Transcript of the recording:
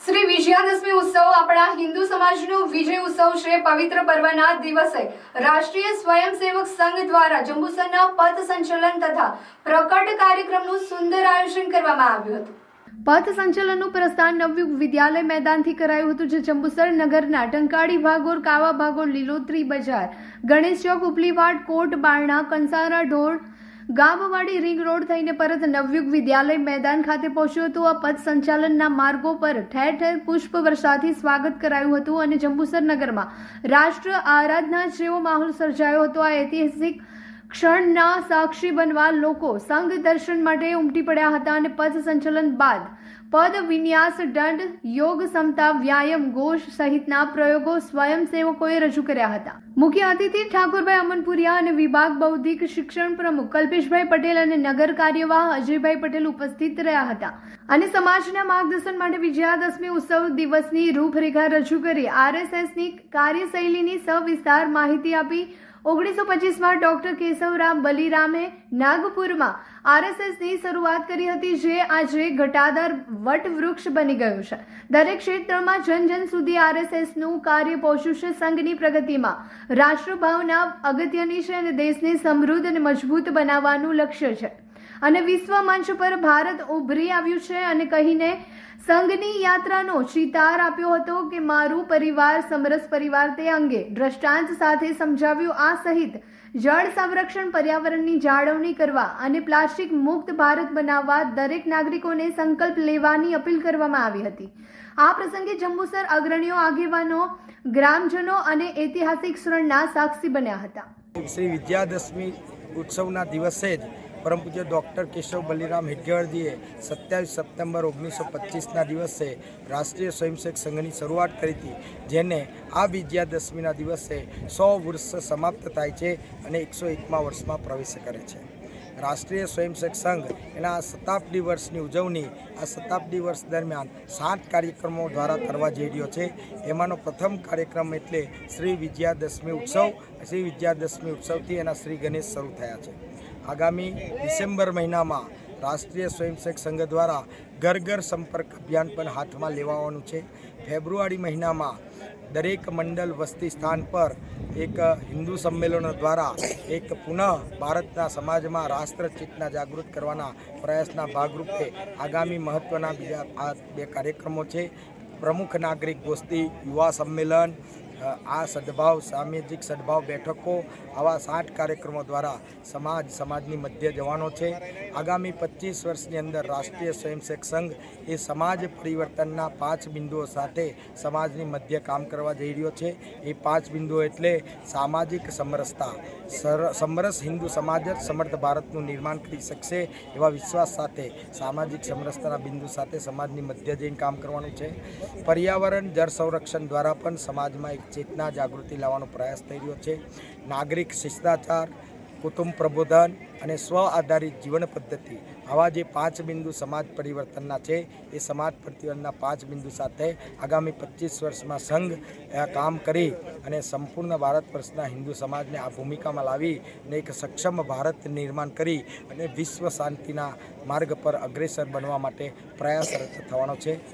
શ્રી વિજયાદશમી ઉત્સવ આપણા હિન્દુ સમાજનો વિજય ઉત્સવ છે। પવિત્ર પર્વના દિવસે રાષ્ટ્રીય સ્વયંસેવક સંઘ દ્વારા જંબુસરના પથ સંચલન તથા પ્રકટ કાર્યક્રમનું સુંદર આયોજન કરવામાં આવ્યું હતું। પથ સંચલનનું પ્રસ્થાન નવયુગ વિદ્યાલય મેદાનથી કરાયું હતું, જે જંબુસર નગરના ટંકાડી ભાગોળ, કાવા ભાગોળ, લીલોતરી બજાર, ગણેશ ચોક, ઉપલીવાડ, કોટ બારણા, કંસારા ઢોળ, ગામવાડી રિંગ રોડ થઈને પરત નવયુગ વિદ્યાલય મેદાન ખાતે પહોંચ્યું હતું। આ પથ સંચાલનના માર્ગો પર ઠેર ઠેર પુષ્પ વર્ષાથી સ્વાગત કરાયું હતું અને જંબુસર નગરમાં રાષ્ટ્ર આરાધના જેવો માહોલ સર્જાયો હતો। આ ઐતિહાસિક ક્ષણના સાક્ષી બનવા લોકો સંઘ દર્શન માટે ઉમટી પડ્યા હતા અને પથ સંચલન બાદ પદ વિન્યાસ, દંડ, યોગ, સમતા, વ્યાયામ, ઘોષ સહિતના પ્રયોગો સ્વયંસેવકોએ રજૂ કર્યા હતા। મુખ્ય અતિથિ ઠાકોરભાઈ અમનપુરિયા અને વિભાગ બૌદ્ધિક શિક્ષણ પ્રમુખ કલ્પેશભાઈ પટેલ અને નગર કાર્યવાહ અજયભાઈ પટેલ ઉપસ્થિત રહ્યા હતા અને સમાજના માર્ગદર્શન માટે વિજયાદશમી ઉત્સવ દિવસની રૂપરેખા રજૂ કરી આરએસએસની કાર્યશૈલીની સવિસ્તાર માહિતી આપી। 1925માં ડોક્ટર કેશવરામ બલિરામે નાગપુરમાં આરએસએસની શરૂઆત કરી હતી, જે આજે ઘટાદાર વટવૃક્ષ બની ગયું છે। દરેક ક્ષેત્રમાં જન જન સુધી આરએસએસનું કાર્ય પહોંચ્યું છે। સંઘની પ્રગતિમાં રાષ્ટ્રભાવના અગત્યની છે અને દેશને સમૃદ્ધ અને મજબૂત બનાવવાનું લક્ષ્ય છે અને વિશ્વ મંચ પર ભારત ઉભરી આવ્યું છે અને કહીને સંઘની યાત્રાનો ચિતાર આપ્યો હતો કે મારું પરિવાર સમરસ પરિવાર તે અંગે દ્રષ્ટાંત સાથે સમજાવ્યું। આ સહિત જળ સંરક્ષણ, પર્યાવરણની જાળવણી કરવા અને પ્લાસ્ટિક મુક્ત ભારત બનાવવા દરેક નાગરિકોને સંકલ્પ લેવાની અપીલ કરવામાં આવી હતી। આ પ્રસંગે જંબુસર અગ્રણીઓ, આગેવાનો, ગ્રામજનો અને ઐતિહાસિક ક્ષણના સાક્ષી બન્યા હતા। શ્રી વિજયાદશમી ઉત્સવના દિવસે જ પરમ પૂજ્ય ડૉક્ટર કેશવ બલિરામ હેડગેવારજીએ 27 સપ્ટેમ્બર 1925ના દિવસે રાષ્ટ્રીય સ્વયંસેવક સંઘની શરૂઆત કરી હતી, જેને આ વિજયાદશમીના દિવસે 100 વર્ષ સમાપ્ત થાય છે અને 101મા વર્ષમાં પ્રવેશ કરે છે। રાષ્ટ્રીય સ્વયંસેવક સંઘ એના શતાબ્દી વર્ષની ઉજવણી આ શતાબ્દી વર્ષ દરમિયાન 7 કાર્યક્રમો દ્વારા કરવા જઈ રહ્યો છે। એમાંનો પ્રથમ કાર્યક્રમ એટલે શ્રી વિજયાદશમી ઉત્સવ। શ્રી વિજયાદશમી ઉત્સવથી એના શ્રી ગણેશ શરૂ થયા છે। આગામી ડિસેમ્બર મહિનામાં રાષ્ટ્રીય સ્વયંસેવક સંઘ દ્વારા ઘર ઘર સંપર્ક અભિયાન પણ હાથમાં લેવાવાનું છે। ફેબ્રુઆરી મહિનામાં દરેક મંડળ વસ્તી સ્થાન પર એક હિન્દુ સંમેલનો દ્વારા એક પુનઃ ભારતના સમાજમાં રાષ્ટ્ર ચેતના જાગૃત કરવાના પ્રયાસના ભાગરૂપે આગામી મહત્ત્વના બીજા આ 2 કાર્યક્રમો છે। પ્રમુખ નાગરિક ગોષ્ઠી, યુવા સંમેલન, આ સદભાવ, સામાજિક સદભાવ બેઠકો, આવા 7 કાર્યક્રમો દ્વારા સમાજની મધ્ય જવાનો છે। આગામી 25 વર્ષની અંદર રાષ્ટ્રીય સ્વયંસેવક સંઘ એ સમાજ પરિવર્તનના 5 બિંદુઓ સાથે સમાજની મધ્ય કામ કરવા જઈ રહ્યો છે। એ 5 બિંદુઓ એટલે સામાજિક સમરસતા, સમરસ હિન્દુ સમાજ જ સમર્થ ભારતનું નિર્માણ કરી શકશે એવા વિશ્વાસ સાથે સામાજિક સમરસતાના બિંદુ સાથે સમાજની મધ્ય જઈને કામ કરવાનું છે। પર્યાવરણ, જળ સંરક્ષણ દ્વારા પણ સમાજમાં એક ચેતના જાગૃતિ લાવવાનો પ્રયાસ થઈ રહ્યો છે। નાગરિક શિષ્ટાચાર, કુટુંબ પ્રબોધન અને સ્વ આધારિત જીવન પદ્ધતિ, આવા જે 5 બિંદુ સમાજ પરિવર્તનના છે, એ સમાજ પરિવર્તનના 5 બિંદુ સાથે આગામી 25 વર્ષમાં સંઘ કામ કરી અને સંપૂર્ણ ભારત વર્ષના હિન્દુ સમાજને આ ભૂમિકામાં લાવી અને એક સક્ષમ ભારત નિર્માણ કરી અને વિશ્વ શાંતિના માર્ગ પર અગ્રેસર બનવા માટે પ્રયાસરત થવાનો છે।